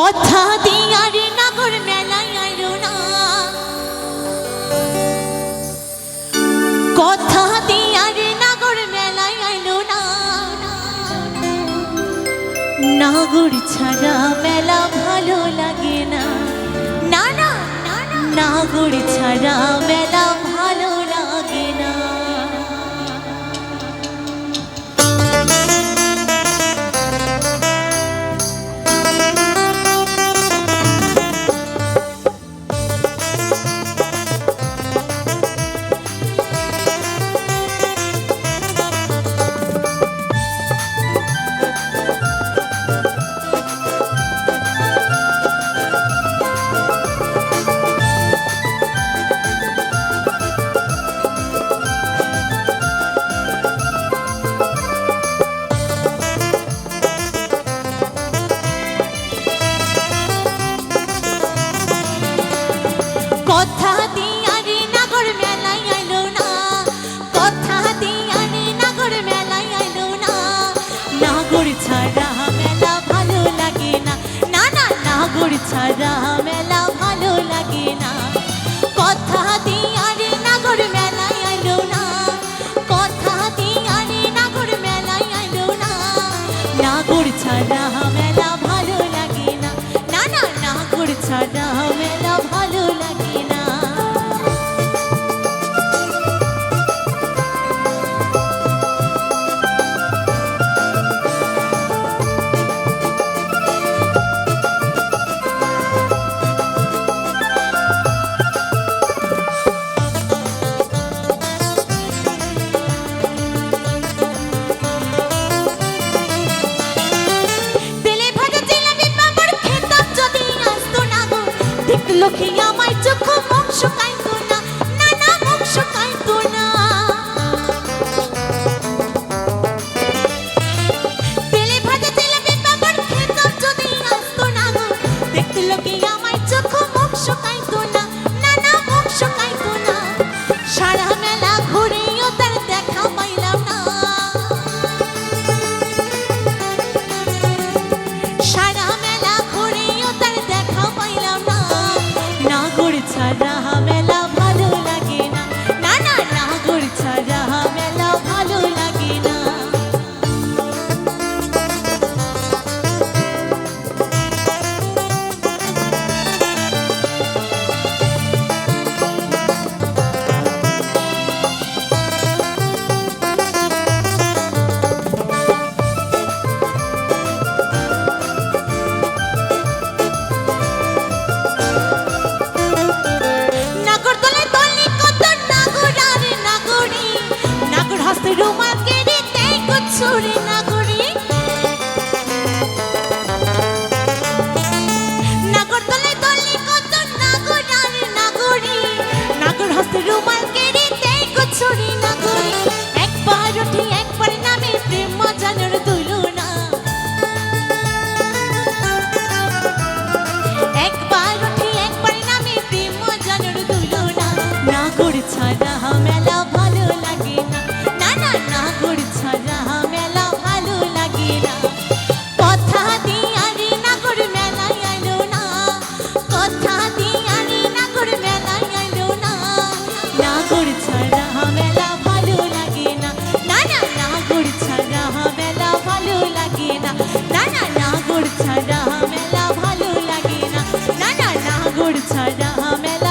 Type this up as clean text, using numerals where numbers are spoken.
কথা দিয়ার নাগর মেলায় আইলো না, কথা দিয়ার নাগর মেলায় আইলো না, নাগর ছাড়া মেলা ভালো লাগে না, না না নাগর ছাড়া মেলা ভালো লাগে না। কথা দিয়ার নাগর মেলায় আইলো না, কথা দিয়ার নাগর মেলায় আইলো না, নাগর ছাড়া মেলা ভালো লাগে না, না না নাগর ছাড়া মেলা ভালো লাগে না। কথা দিয়ার নাগর মেলায় আইলো না, কথা দিয়ার নাগর মেলায় আইলো না, নাগর ছাড়া মেলা ভালো লাগে না, না না নাগর ছাড়া মেলা ভালো লাগে না। লোকে আমার চোখ মুখ শুকাইতো না, না না মুখ শুকাইতো না। তেলে ভাজা জিলাপি পাপড় খেতাম যদি আসতো না গো, দেখতে লোকে আমার চোখ মুখ শুকাইতো না, না না মুখ শুকাইতো না। সারা মেলা ঘুরেও তার দেখা পাইলাম না, সারা মেলা ঘুরেও তার দেখা পাইলাম না, নাগর ছাড়া মেলা ভালো লাগে না, না না নাগর ছাড়া মেলা ভালো লাগে না। রুমাল কেড়ে দেয় কুচুরি নাগরি, নাগর তলে দলি কত নাগর আর নাগরি, নাগর হস্তে রুমাল কেড়ে দেয় কুচুরি নাগরি। একবার উঠি একবার নামে প্রেম জানার তুলো না, একবার উঠি একবার নামে প্রেম জানার তুলো না, নাগর ছাড়া মেলা ভালো লাগে না, নাগর ছাড়া মেলা ভালো লাগে না। কথা দিয়ার নাগর মেলায় আইলো না, কথা দিয়ার নাগর মেলায় আইলো না, নাগর ছাড়া মেলা ভালো লাগে না, না না নাগর ছাড়া মেলা ভালো লাগে না, না না নাগর ছাড়া মেলা ভালো লাগে না, না না নাগর ছাড়া মেলা